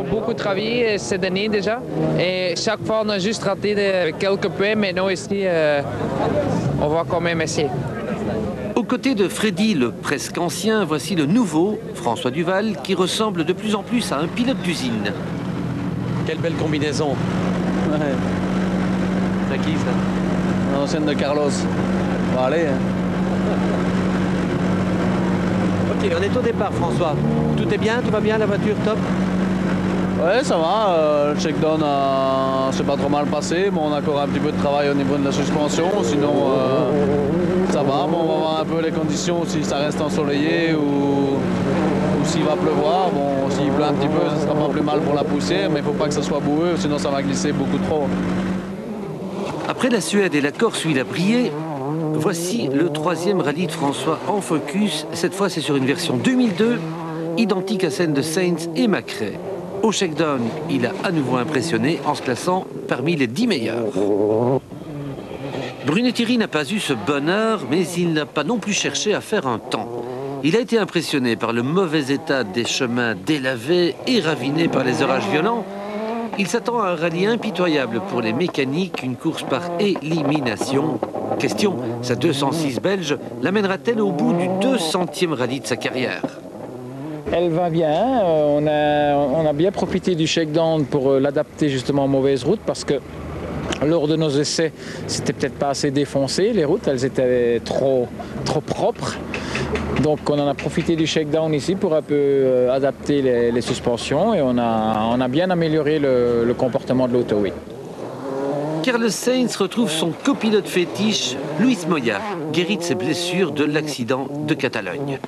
Beaucoup travaillé cette année déjà et chaque fois on a juste raté de quelques points, mais nous ici on va quand même essayer. Aux côtés de Freddy, le presque ancien, voici le nouveau, François Duval, qui ressemble de plus en plus à un pilote d'usine. Quelle belle combinaison. Ouais. C'est qui ça? L'ancienne de Carlos. Bon, allez. Ok, on est au départ, François. Tout est bien, tout va bien, la voiture top? Ouais, ça va. Le check-down s'est pas trop mal passé. Bon, on a encore un petit peu de travail au niveau de la suspension. Sinon, ça va. Bon, on va voir un peu les conditions, si ça reste ensoleillé ou s'il va pleuvoir. Bon, s'il pleut un petit peu, ça sera pas plus mal pour la poussière, mais il faut pas que ça soit boueux, sinon ça va glisser beaucoup trop. Après la Suède et la Corse où il a brillé, voici le troisième rallye de François en focus. Cette fois, c'est sur une version 2002, identique à celle de Sainz et Macrae. Au shakedown, il a à nouveau impressionné en se classant parmi les 10 meilleurs. Brunet-Thierry n'a pas eu ce bonheur, mais il n'a pas non plus cherché à faire un temps. Il a été impressionné par le mauvais état des chemins délavés et ravinés par les orages violents. Il s'attend à un rallye impitoyable pour les mécaniques, une course par élimination. Question, sa 206 belge l'amènera-t-elle au bout du 200e rallye de sa carrière? Elle va bien, on a bien profité du shakedown pour l'adapter justement aux mauvaises routes parce que lors de nos essais, c'était peut-être pas assez défoncé, les routes, elles étaient trop propres. Donc on en a profité du shakedown ici pour un peu adapter les suspensions et on a bien amélioré le comportement de l'auto, oui. Carlos Sainz retrouve son copilote fétiche, Luis Moya, guéri de ses blessures de l'accident de Catalogne.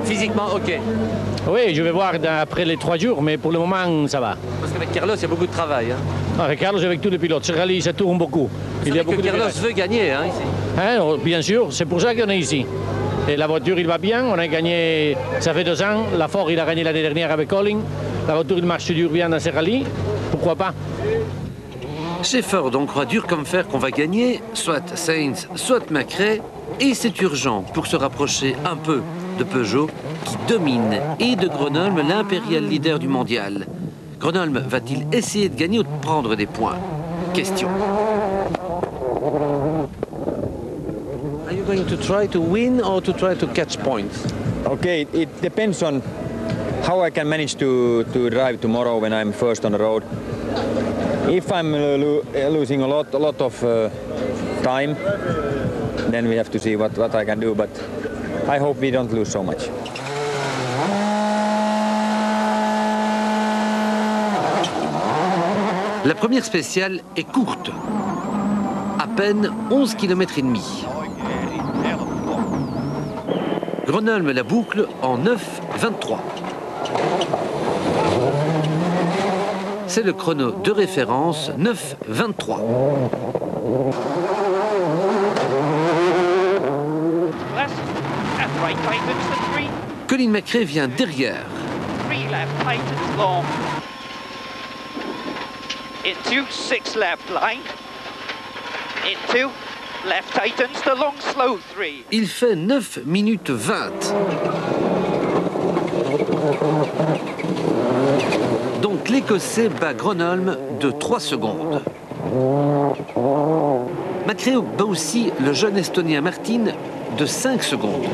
Physiquement, ok. Oui, je vais voir après les 3 jours, mais pour le moment, ça va. Parce qu'avec Carlos, il y a beaucoup de travail. Hein. Avec Carlos, avec tous les pilotes, ce rallye, ça tourne beaucoup. Il y a beaucoup Carlos veut gagner, hein, ici. Hein, bien sûr, c'est pour ça qu'on est ici. Et la voiture, il va bien, on a gagné, ça fait 2 ans. La Ford, il a gagné l'année dernière avec Colin. La voiture, il marche dur bien dans ces rallyes. Pourquoi pas? Chez Ford, on croit dur comme fer qu'on va gagner, soit Sainz, soit Macrae, et c'est urgent pour se rapprocher un peu de Peugeot, qui domine, et de Gronholm, l'impérial leader du mondial. Gronholm va-t-il essayer de gagner ou de prendre des points? Question. Are you going to try to win or to try to catch points? Okay, it depends on how I can manage to drive tomorrow when I'm first on the road. If I'm losing a lot of time, then we have to see what I can do. But I hope we don't lose so much. La première spéciale est courte. À peine 11 km et demi. Gronholm la boucle en 9,23. C'est le chrono de référence 9,23. Colin Macrae vient derrière. Into 6 left line. Into left tightens the long slow 3. Il fait 9 minutes 20. Donc l'Écossais bat Gronholm de 3 secondes. Macrae bat aussi le jeune Estonien Martin de 5 secondes.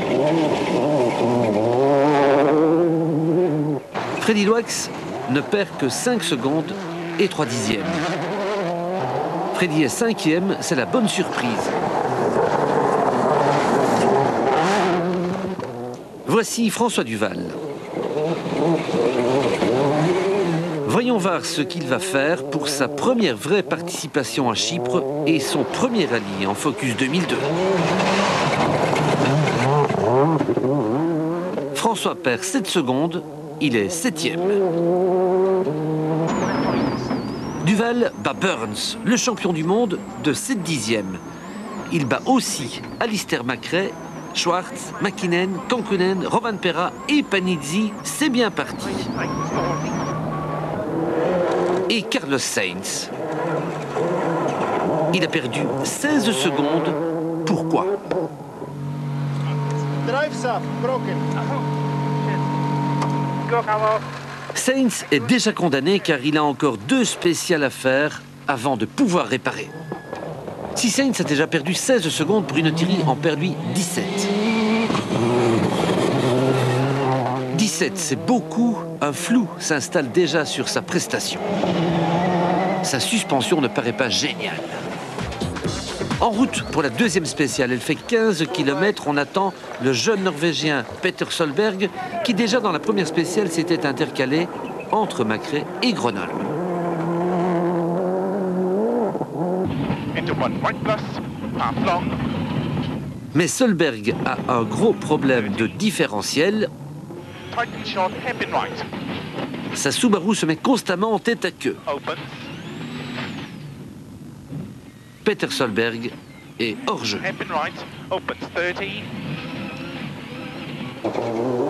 Freddy Loix ne perd que 5 secondes et 3 dixièmes. Freddy est 5e, c'est la bonne surprise. Voici François Duval. Voyons voir ce qu'il va faire pour sa première vraie participation à Chypre et son premier rallye en Focus 2002. François perd 7 secondes, il est 7e. Duval bat Burns, le champion du monde, de 7 dixièmes. Il bat aussi Alistair Macrae, Schwartz, Mäkinen, Kankkunen, Rovanperä et Panizzi. C'est bien parti. Et Carlos Sainz. Il a perdu 16 secondes. Pourquoi? Sainz est déjà condamné car il a encore 2 spéciales à faire avant de pouvoir réparer. Si Sainz a déjà perdu 16 secondes, Bruno Thierry en perd lui 17. 17, c'est beaucoup. Un flou s'installe déjà sur sa prestation. Sa suspension ne paraît pas géniale. En route pour la 2e spéciale, elle fait 15 km. On attend le jeune Norvégien Petter Solberg qui déjà dans la première spéciale s'était intercalé entre Macré et Grenoble. Mais Solberg a un gros problème de différentiel. Sa Subaru se met constamment en tête à queue. Petter Solberg est hors jeu.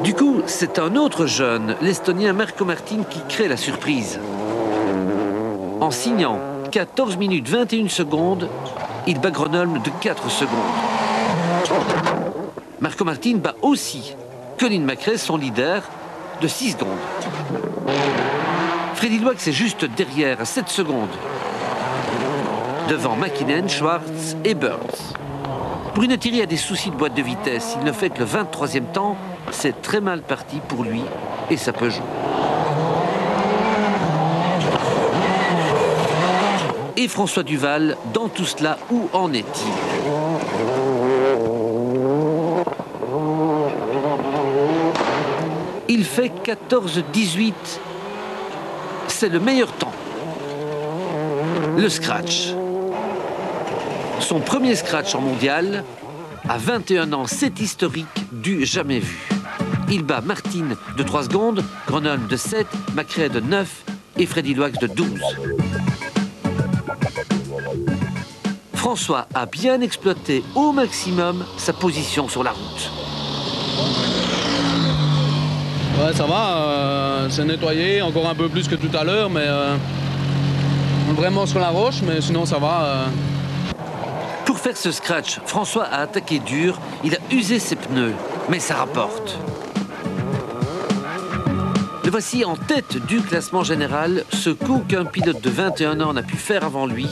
Du coup, c'est un autre jeune, l'Estonien Marco Martin, qui crée la surprise. En signant 14 minutes 21 secondes, il bat Grenoble de 4 secondes. Marco Martin bat aussi Colin McRae, son leader, de 6 secondes. Freddy Loix est juste derrière, à 7 secondes. Devant McKinnon, Schwartz et Burns. Bruno Thierry a des soucis de boîte de vitesse. Il ne fait que le 23e temps. C'est très mal parti pour lui et sa Peugeot. Et François Duval, dans tout cela, où en est-il? Il fait 14-18. C'est le meilleur temps. Le scratch. Son premier scratch en mondial, à 21 ans, c'est historique, du jamais vu. Il bat Martin de 3 secondes, Grenoble de 7, McRae de 9 et Freddy Loix de 12. François a bien exploité au maximum sa position sur la route. Ouais, ça va, c'est nettoyé, encore un peu plus que tout à l'heure, mais vraiment sur la roche, mais sinon ça va. Pour faire ce scratch, François a attaqué dur, il a usé ses pneus, mais ça rapporte. Le voici en tête du classement général, ce qu'aucun pilote de 21 ans n'a pu faire avant lui.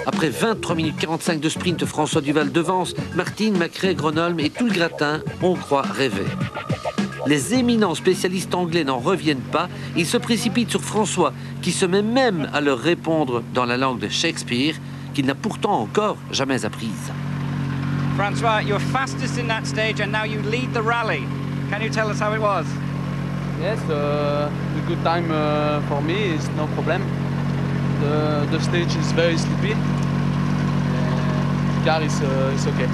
Après 23 minutes 45 de sprint, François Duval devance Martin, McRae, Grenoble et tout le gratin, on croit rêver. Les éminents spécialistes anglais n'en reviennent pas, ils se précipitent sur François, qui se met même à leur répondre dans la langue de Shakespeare, qu'il n'a pourtant encore jamais apprise. François, you're fastest in that stage and now you lead the rally. Can you tell us how it was? Yes, the good time for me is no problem. The stage is very sleepy. The car is okay.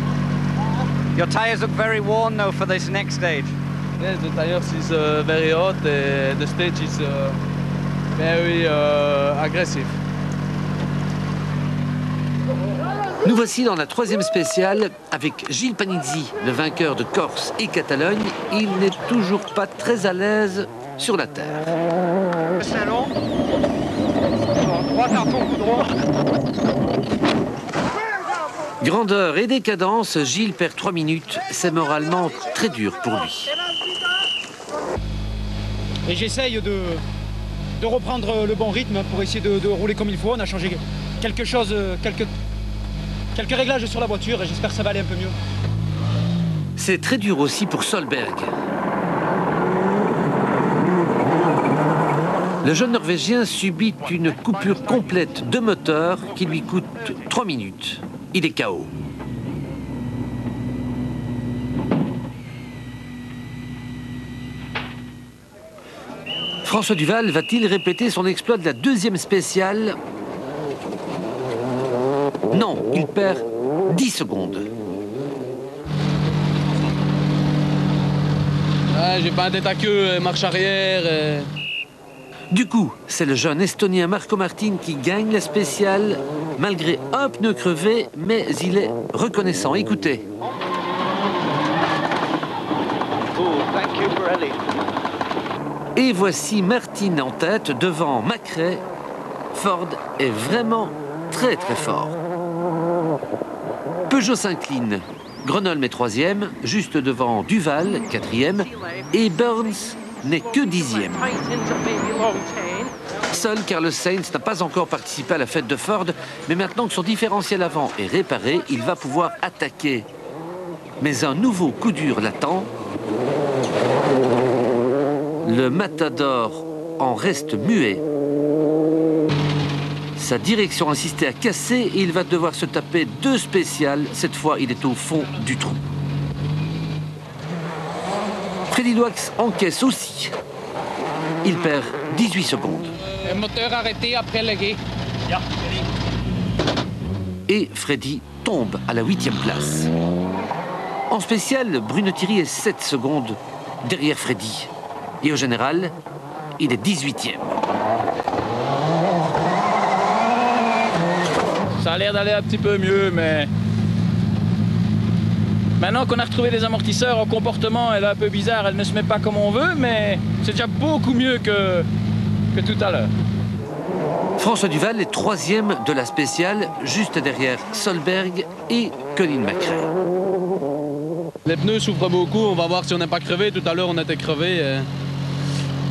Your tyres look very worn though for this next stage. Yes, the tires is very hot. The stage is very aggressive. Nous voici dans la 3e spéciale avec Gilles Panizzi, le vainqueur de Corse et Catalogne. Il n'est toujours pas très à l'aise sur la terre. C'est long. Droit carton coup droit. Grandeur et décadence, Gilles perd 3 minutes. C'est moralement très dur pour lui. Et j'essaye de reprendre le bon rythme pour essayer de rouler comme il faut. On a changé quelque chose, quelques réglages sur la voiture et j'espère que ça va aller un peu mieux. C'est très dur aussi pour Solberg. Le jeune Norvégien subit une coupure complète de moteur qui lui coûte 3 minutes. Il est KO. François Duval va-t-il répéter son exploit de la 2e spéciale? Non, il perd 10 secondes. Ouais, j'ai pas un tête à queue, marche arrière. Du coup, c'est le jeune Estonien Marco Martin qui gagne la spéciale, malgré un pneu crevé, mais il est reconnaissant. Écoutez. Et voici Martin en tête devant McRae. Ford est vraiment très très fort. Peugeot s'incline. Grenoble est 3e, juste devant Duval, 4e, et Burns n'est que 10e. Seul Carlos Sainz n'a pas encore participé à la fête de Ford, mais maintenant que son différentiel avant est réparé, il va pouvoir attaquer. Mais un nouveau coup dur l'attend. Le Matador en reste muet. Sa direction insistait à casser et il va devoir se taper 2 spéciales. Cette fois, il est au fond du trou. Freddy Loax encaisse aussi. Il perd 18 secondes. Le moteur arrêté après le guet. Et Freddy tombe à la 8e place. En spécial, Bruno Thierry est 7 secondes derrière Freddy. Et au général, il est 18e. Ça a l'air d'aller un petit peu mieux, mais maintenant qu'on a retrouvé les amortisseurs, en comportement, elle est un peu bizarre, elle ne se met pas comme on veut, mais c'est déjà beaucoup mieux que tout à l'heure. François Duval est 3e de la spéciale, juste derrière Solberg et Colin McRae. Les pneus souffrent beaucoup, on va voir si on n'est pas crevé. Tout à l'heure, on était crevé.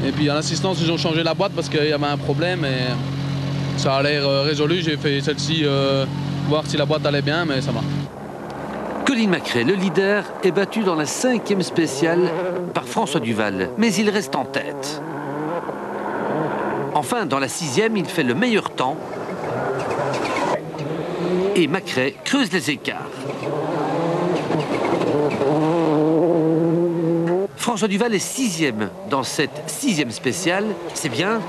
Et puis à l'assistance, ils ont changé la boîte parce qu'il y avait un problème et ça a l'air résolu. J'ai fait celle-ci, voir si la boîte allait bien, mais ça va. Colin McRae, le leader, est battu dans la 5e spéciale par François Duval, mais il reste en tête. Enfin, dans la 6e, il fait le meilleur temps et McRae creuse les écarts. François Duval est 6e dans cette 6e spéciale, c'est bien,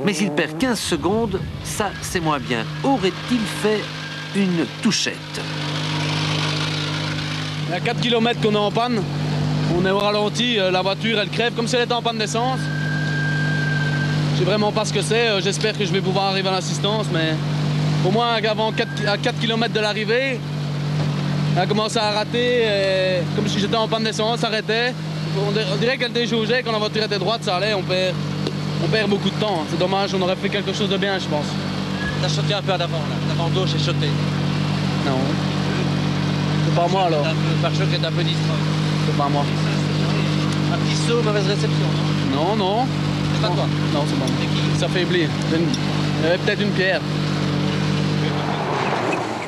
mais il perd 15 secondes, ça c'est moins bien. Aurait-il fait une touchette? Il y a 4 km qu'on est en panne, on est au ralenti, la voiture elle crève comme si elle était en panne d'essence. Je sais vraiment pas ce que c'est, j'espère que je vais pouvoir arriver à l'assistance, mais au moins avant 4 km de l'arrivée, elle a commencé à rater, comme si j'étais en panne d'essence, ça arrêtait. On dirait qu'elle déjaugeait, quand la voiture était droite, ça allait, on perd beaucoup de temps. C'est dommage, on aurait fait quelque chose de bien, je pense. T'as sauté un peu à l'avant, là. L'avant gauche est sauté. Non. C'est pas moi, alors. Le pare-choc est un peu distrait. C'est pas moi. Un petit saut, mauvaise réception, non? Non. C'est pas toi? Non, c'est pas moi. C'est qui? Ça faiblit. Il y avait peut-être une pierre.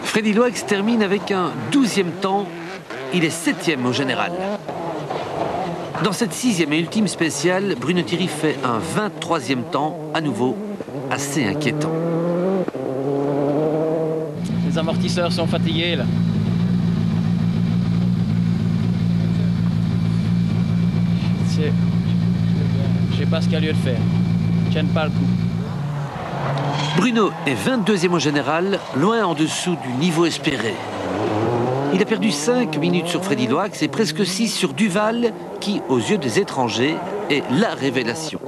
Freddy Loax termine avec un 12e temps. Il est 7e au général. Dans cette 6e et ultime spéciale, Bruno Thierry fait un 23e temps, à nouveau assez inquiétant. Les amortisseurs sont fatigués, là. Je sais pas ce qu'il y a lieu de faire. Ils tiennent pas le coup. Bruno est 22e au général, loin en dessous du niveau espéré. Il a perdu 5 minutes sur Freddy Loax et presque 6 sur Duval, qui, aux yeux des étrangers, est la révélation.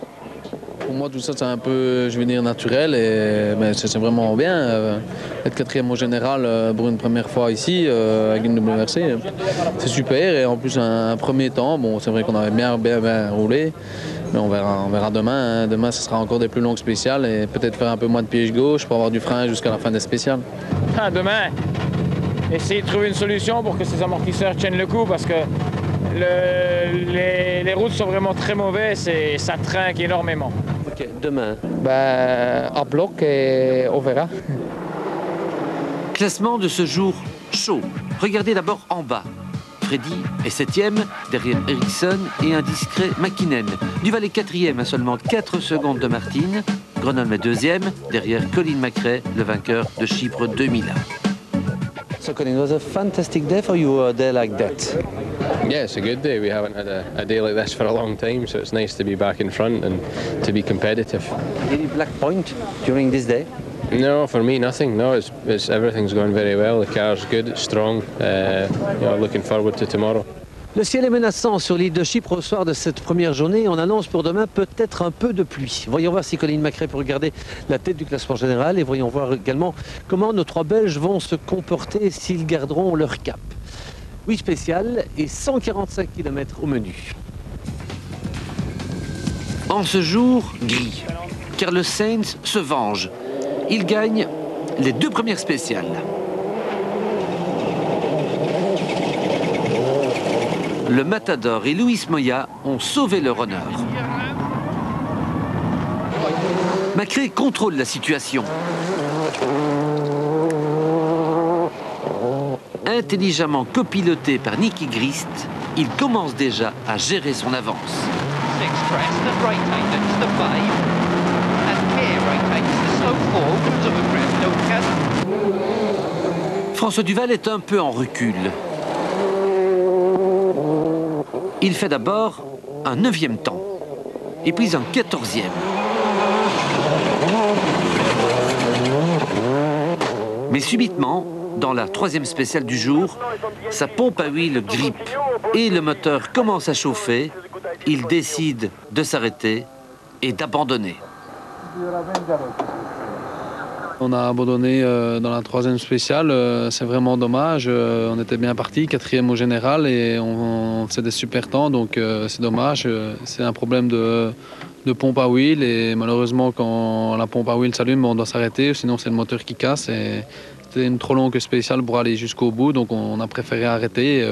Pour moi, tout ça, c'est un peu, je vais dire, naturel. Et c'est vraiment bien. Être 4e au général pour une première fois ici, avec une WRC, c'est super. Et en plus, un premier temps, bon, c'est vrai qu'on avait bien roulé. Mais on verra demain. Hein. Demain, ce sera encore des plus longues spéciales et peut-être faire un peu moins de piège gauche pour avoir du frein jusqu'à la fin des spéciales. Demain, essayer de trouver une solution pour que ces amortisseurs tiennent le coup parce que les routes sont vraiment très mauvaises et ça trinque énormément. Ok, demain. À bloc et on verra. Classement de ce jour chaud. Regardez d'abord en bas. Freddy est 7e, derrière Ericsson et un discret McKinnon. Duval est 4e à seulement 4 secondes de Martin. Gronholm est 2e, derrière Colin McRae, le vainqueur de Chypre 2001. So Colin, was a fantastic day for you, a day like that? Yeah, it's a good day. We haven't had a day like this for a long time, so it's nice to be back in front and to be competitive. Any black point during this day? No, for me, nothing. No, it's everything's going very well. The car's good, it's strong. Looking forward to tomorrow. Le ciel est menaçant sur l'île de Chypre au soir de cette première journée. On annonce pour demain peut-être un peu de pluie. Voyons voir si Colin McRae peut regarder la tête du classement général et voyons voir également comment nos 3 Belges vont se comporter s'ils garderont leur cap. 8 spéciales et 145 km au menu. En ce jour gris, Carlos Sainz se venge. Il gagne les 2 premières spéciales. Le Matador et Luis Moya ont sauvé leur honneur. Macré contrôle la situation. Intelligemment copiloté par Nicky Grist, il commence déjà à gérer son avance. François Duval est un peu en recul. Il fait d'abord un 9e temps, et puis un 14e. Mais subitement, dans la 3e spéciale du jour, sa pompe à huile grippe et le moteur commence à chauffer. Il décide de s'arrêter et d'abandonner. On a abandonné dans la 3e spéciale, c'est vraiment dommage. On était bien parti, 4e au général et on faisait des super temps, donc c'est dommage. C'est un problème de pompe à huile et malheureusement quand la pompe à huile s'allume, on doit s'arrêter, sinon c'est le moteur qui casse. C'était une trop longue spéciale pour aller jusqu'au bout, donc on a préféré arrêter.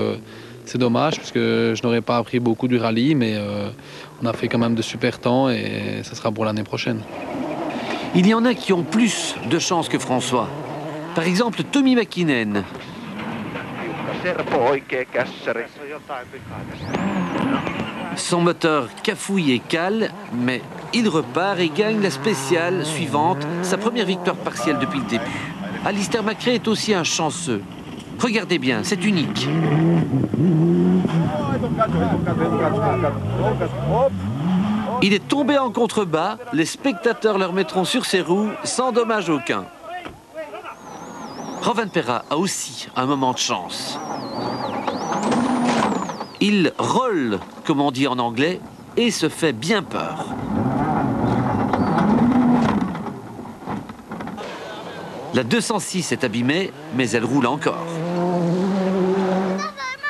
C'est dommage parce que je n'aurais pas appris beaucoup du rallye, mais on a fait quand même de super temps et ça sera pour l'année prochaine. Il y en a qui ont plus de chance que François. Par exemple, Tommy Mäkinen. Son moteur cafouille et cale, mais il repart et gagne la spéciale suivante, sa première victoire partielle depuis le début. Alistair Macré est aussi un chanceux. Regardez bien, c'est unique. Il est tombé en contrebas, les spectateurs le remettront sur ses roues sans dommage aucun. Rovanperä a aussi un moment de chance. Il roll, comme on dit en anglais, et se fait bien peur. La 206 est abîmée, mais elle roule encore.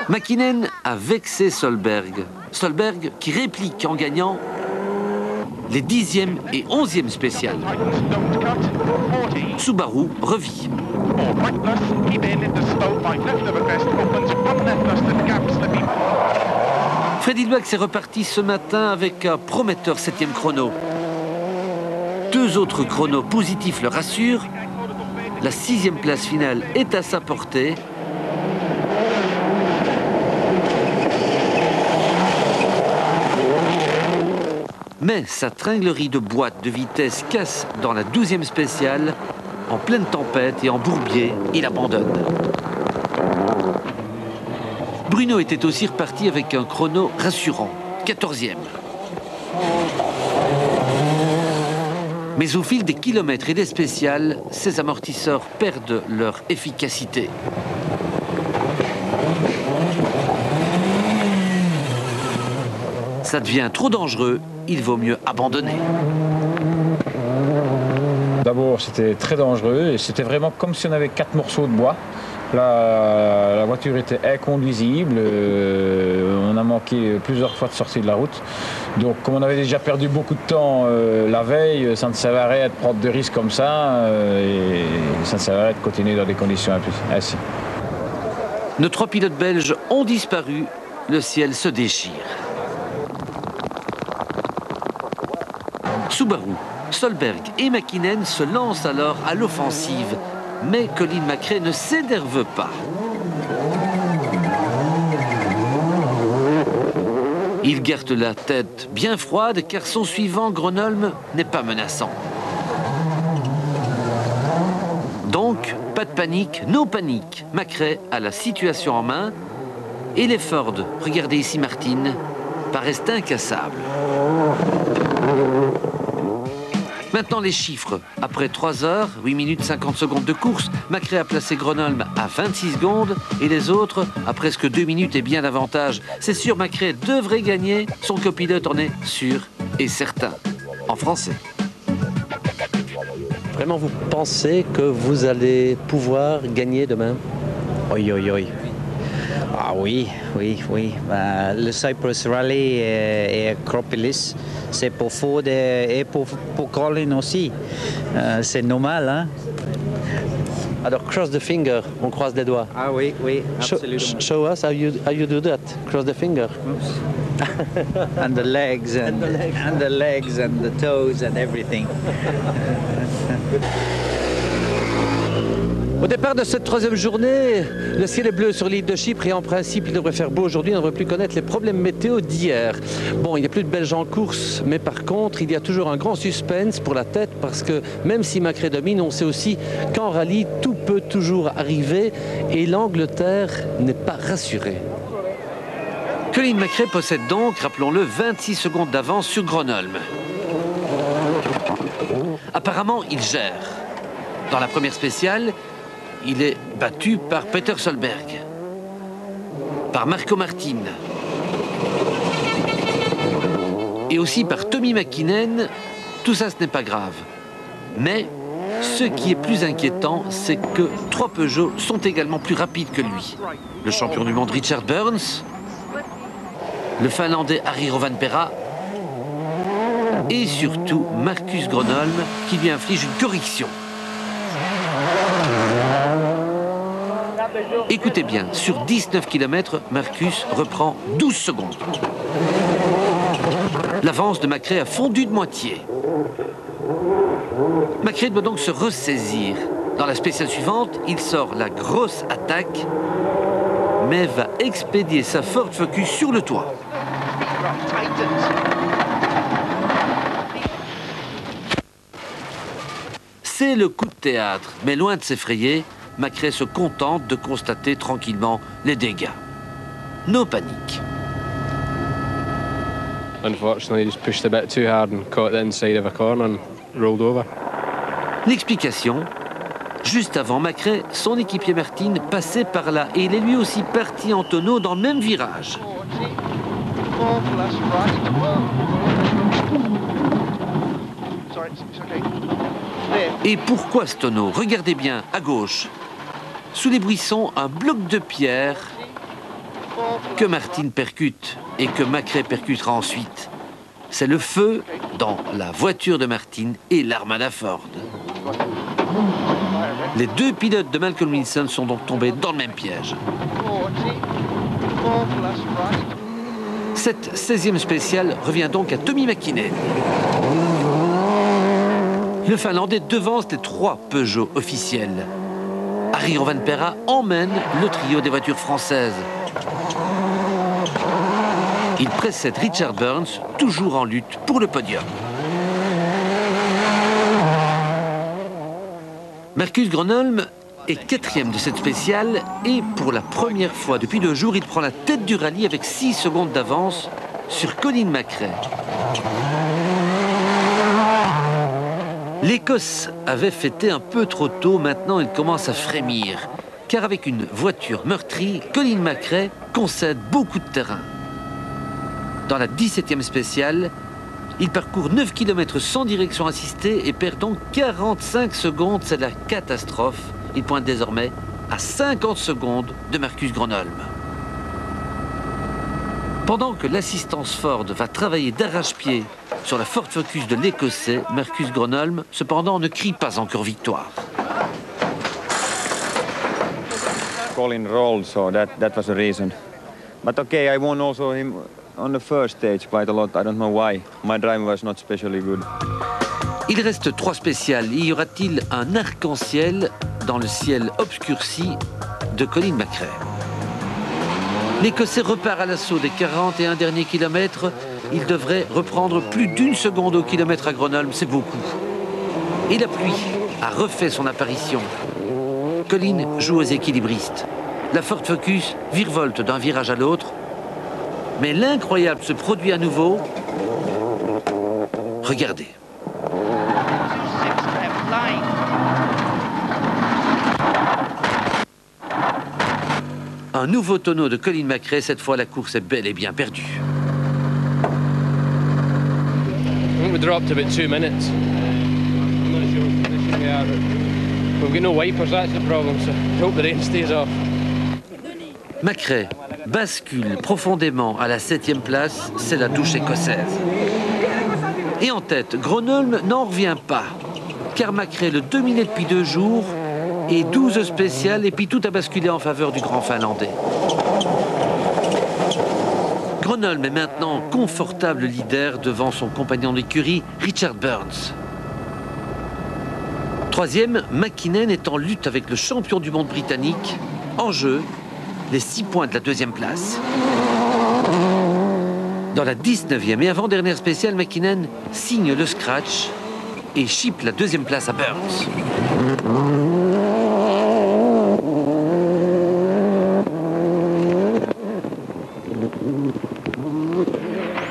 Mäkinen a vexé Solberg. Solberg qui réplique en gagnant les 10e et 11e spéciales. Subaru revit. Freddy Luax est reparti ce matin avec un prometteur 7e chrono. 2 autres chronos positifs le rassurent. La 6e place finale est à sa portée. Mais sa tringlerie de boîte de vitesse casse dans la 12e spéciale. En pleine tempête et en bourbier, il abandonne. Bruno était aussi reparti avec un chrono rassurant, 14e. Mais au fil des kilomètres et des spéciales, ces amortisseurs perdent leur efficacité. Ça devient trop dangereux, il vaut mieux abandonner. D'abord, c'était très dangereux et c'était vraiment comme si on avait 4 morceaux de bois. La voiture était inconduisible, on a manqué plusieurs fois de sortir de la route. Donc comme on avait déjà perdu beaucoup de temps la veille, ça ne servait à rien de prendre de risques comme ça et ça ne servait à rien de continuer dans des conditions ainsi. Nos 3 pilotes belges ont disparu, le ciel se déchire. Subaru, Solberg et Mäkinen se lancent alors à l'offensive. Mais Colin Macré ne s'énerve pas. Il garde la tête bien froide car son suivant, Gronholm, n'est pas menaçant. Donc, pas de panique, no panique. Macré a la situation en main et les Ford, regardez ici Martin, paraissent incassables. Maintenant les chiffres. Après 3 heures, 8 minutes 50 secondes de course, Macré a placé Gronholm à 26 secondes et les autres à presque 2 minutes et bien davantage. C'est sûr, Macré devrait gagner, son copilote en est sûr et certain. En français. Vraiment, vous pensez que vous allez pouvoir gagner demain? Oui, oui, oui. Ah oui, oui, oui. Le Cyprus Rally et Acropolis, c'est pour Ford et pour Colin aussi. C'est normal, hein? Alors, cross the finger, on croise les doigts. Ah oui, oui, absolument. Show us how you do that. Cross the finger. And the legs and the legs and the toes and everything. Au départ de cette troisième journée, le ciel est bleu sur l'île de Chypre et en principe il devrait faire beau aujourd'hui, on ne devrait plus connaître les problèmes météo d'hier. Bon, il n'y a plus de Belges en course, mais par contre, il y a toujours un grand suspense pour la tête parce que même si Macré domine, on sait aussi qu'en rallye, tout peut toujours arriver et l'Angleterre n'est pas rassurée. Colin McRae possède donc, rappelons-le, 26 secondes d'avance sur Gronholm. Apparemment, il gère. Dans la première spéciale, il est battu par Peter Solberg, par Marco Martin et aussi par Tommy Mäkinen. Tout ça, ce n'est pas grave. Mais ce qui est plus inquiétant, c'est que 3 Peugeot sont également plus rapides que lui. Le champion du monde Richard Burns, le Finlandais Harri Rovanperä et surtout Marcus Gronholm qui lui inflige une correction. Écoutez bien, sur 19 km, Marcus reprend 12 secondes. L'avance de McRae a fondu de moitié. McRae doit donc se ressaisir. Dans la spéciale suivante, il sort la grosse attaque, mais va expédier sa Ford Focus sur le toit. C'est le coup de théâtre, mais loin de s'effrayer, McRae se contente de constater tranquillement les dégâts. No panique. Unfortunately, he just pushed a bit too hard and caught the inside of a corner and rolled over. L'explication, juste avant McRae, son équipier Martin passait par là et il est lui aussi parti en tonneau dans le même virage. Et pourquoi ce tonneau? Regardez bien, à gauche. Sous les buissons, un bloc de pierre que Martin percute et que McRae percutera ensuite. C'est le feu dans la voiture de Martin et l'Armada Ford. Les 2 pilotes de Malcolm Wilson sont donc tombés dans le même piège. Cette 16e spéciale revient donc à Tommy Mäkinen. Le Finlandais devance les 3 Peugeot officiels. Harri Rovanperä emmène le trio des voitures françaises. Il précède Richard Burns, toujours en lutte pour le podium. Marcus Gronholm est 4e de cette spéciale et pour la première fois depuis 2 jours, il prend la tête du rallye avec 6 secondes d'avance sur Colin McRae. L'Écosse avait fêté un peu trop tôt, maintenant il commence à frémir. Car avec une voiture meurtrie, Colin McRae concède beaucoup de terrain. Dans la 17e spéciale, il parcourt 9 km sans direction assistée et perd donc 45 secondes, c'est la catastrophe. Il pointe désormais à 50 secondes de Marcus Gronholm. Pendant que l'assistance Ford va travailler d'arrache-pied sur la Ford Focus de l'Écossais, Marcus Gronholm, cependant, ne crie pas encore victoire. Colin rolled, so that was the reason. But okay, I won also him on the first stage quite a lot. I don't know why. My drive was not especially good. Il reste 3 spéciales. Y aura-t-il un arc-en-ciel dans le ciel obscurci de Colin McRae? L'Écossais repart à l'assaut des 41 derniers kilomètres. Il devrait reprendre plus d'1 seconde au kilomètre à Gronholm, c'est beaucoup. Et la pluie a refait son apparition. Colin joue aux équilibristes. La Ford Focus virevolte d'un virage à l'autre. Mais l'incroyable se produit à nouveau. Regardez. Un nouveau tonneau de Colin McRae, cette fois la course est bel et bien perdue. I think we dropped about 2 minutes. I'm not sure what position we are, but we've got no wipers, that's the problem, so I hope the rain stays off. McRae bascule profondément à la 7e place, c'est la touche écossaise. Et en tête, Gronholm n'en revient pas, car McRae le dominait depuis 2 jours et 12 spéciales, et puis tout a basculé en faveur du grand Finlandais. Gronholm est maintenant confortable leader devant son compagnon d'écurie, Richard Burns. Troisième, Mäkinen est en lutte avec le champion du monde britannique. En jeu, les 6 points de la deuxième place. Dans la 19e et avant-dernière spéciale, Mäkinen signe le scratch et chip la deuxième place à Burns.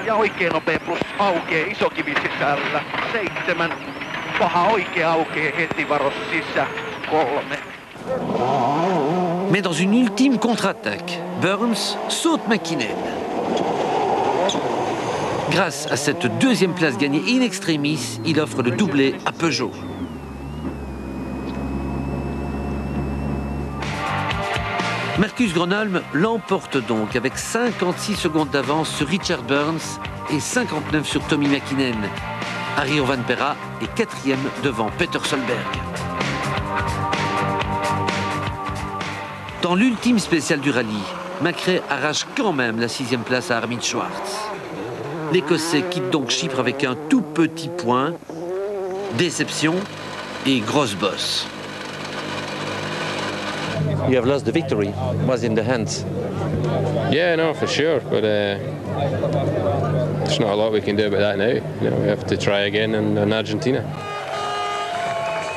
Ja oikein nopea plus aukeaa iso kivi sisällä. 7. Paha oikea aukeaa heti varos sisä. 3. Mais dans une ultime contre-attaque, Burns saute Mäkinen. Grâce à cette deuxième place gagnée in extremis, il offre le doublé à Peugeot. Marcus Gronholm l'emporte donc avec 56 secondes d'avance sur Richard Burns et 59 sur Tommi Mäkinen. Harry Rovanperä est 4e devant Peter Solberg. Dans l'ultime spéciale du rallye, McRae arrache quand même la 6e place à Armin Schwartz. L'Écossais quitte donc Chypre avec un tout petit point, déception et grosse bosse. You have lost the victory. It was in the hands. Yeah, no, for sure. But there's not a lot we can do about that now. You know, we have to try again in Argentina.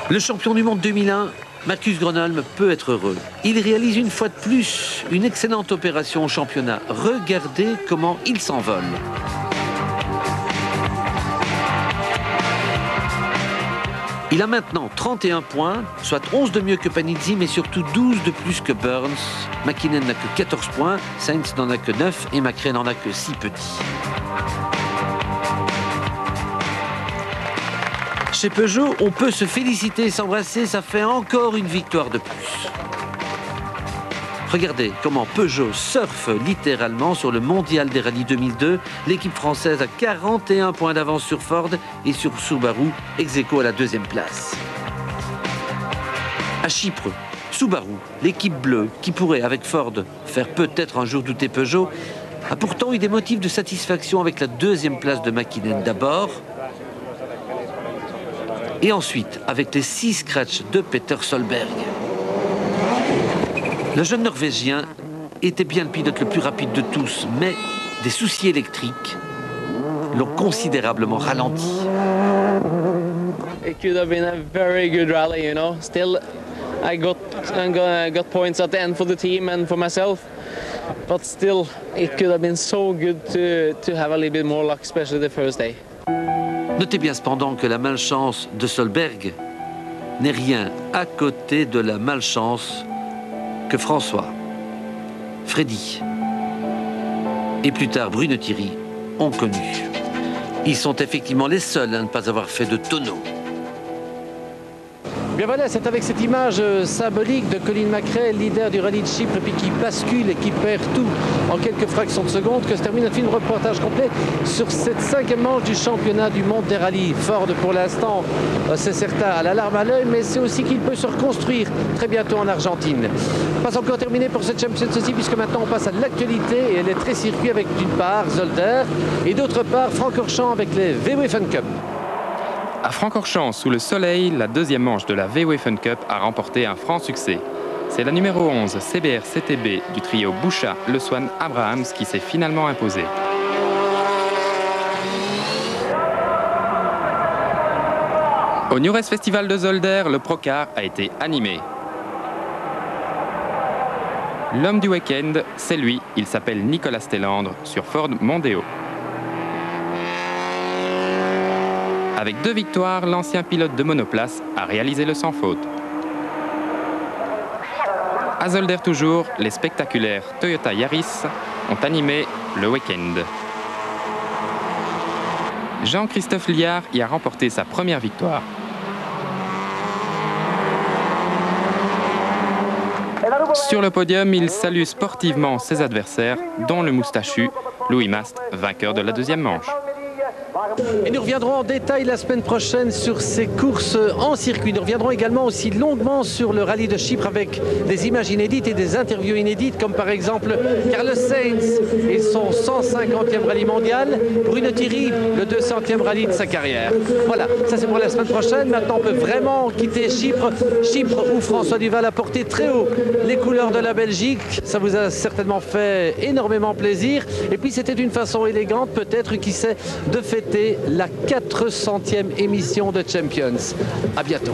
Le champion du monde 2001, Marcus Gronholm, peut être heureux. Il réalise une fois de plus une excellente opération au championnat. Regardez comment il s'envole. Il a maintenant 31 points, soit 11 de mieux que Panizzi, mais surtout 12 de plus que Burns. Mäkinen n'a que 14 points, Sainz n'en a que 9 et McRae n'en a que 6 petits. Chez Peugeot, on peut se féliciter et s'embrasser, ça fait encore une victoire de plus. Regardez comment Peugeot surfe littéralement sur le mondial des rallyes 2002. L'équipe française a 41 points d'avance sur Ford et sur Subaru, ex-aequo à la 2e place. À Chypre, Subaru, l'équipe bleue, qui pourrait, avec Ford, faire peut-être un jour douter Peugeot, a pourtant eu des motifs de satisfaction avec la 2e place de Mäkinen d'abord, et ensuite avec les 6 scratchs de Peter Solberg. Le jeune Norvégien était bien le pilote le plus rapide de tous, mais des soucis électriques l'ont considérablement ralenti. It could have been a very good rally, you know. Still, I got points at the end for the team and for myself. But still, it could have been so good to have a little bit more luck, especially the first day. Notez bien cependant que la malchance de Solberg n'est rien à côté de la malchance que François, Freddy et plus tard Bruno Thierry ont connu. Ils sont effectivement les seuls à ne pas avoir fait de tonneau. Bien voilà, c'est avec cette image symbolique de Colin McRae, leader du rallye de Chypre, puis qui bascule et qui perd tout en quelques fractions de seconde, que se termine notre film reportage complet sur cette 5e manche du championnat du monde des rallyes. Ford, pour l'instant, c'est certain, à la larme à l'œil, mais c'est aussi qu'il peut se reconstruire très bientôt en Argentine. Pas encore terminé pour cette Champions aussi, puisque maintenant on passe à l'actualité, et elle est très circuit avec d'une part Zolder, et d'autre part Francorchamps avec les VW Fun Cup. À Francorchamps, sous le soleil, la 2e manche de la VW Fun Cup a remporté un franc succès. C'est la numéro 11 CBR CTB du trio Boucha, Le Swan, Abrahams qui s'est finalement imposée. Au New Race Festival de Zolder, le Procar a été animé. L'homme du week-end, c'est lui, il s'appelle Nicolas Stellandre sur Ford Mondeo. Avec 2 victoires, l'ancien pilote de monoplace a réalisé le sans faute. À Zolder toujours, les spectaculaires Toyota Yaris ont animé le week-end. Jean-Christophe Liard y a remporté sa première victoire. Sur le podium, il salue sportivement ses adversaires, dont le moustachu Louis Mast, vainqueur de la 2e manche. Et nous reviendrons en détail la semaine prochaine sur ces courses en circuit. Nous reviendrons également aussi longuement sur le rallye de Chypre avec des images inédites et des interviews inédites, comme par exemple Carlos Sainz et son 150e rallye mondial, Bruno Thierry, le 200e rallye de sa carrière. Voilà, ça c'est pour la semaine prochaine. Maintenant, on peut vraiment quitter Chypre. Chypre où François Duval a porté très haut les couleurs de la Belgique. Ça vous a certainement fait énormément plaisir. Et puis c'était d'une façon élégante, peut-être, qui sait, de fêter la 400e émission de Champions. À bientôt.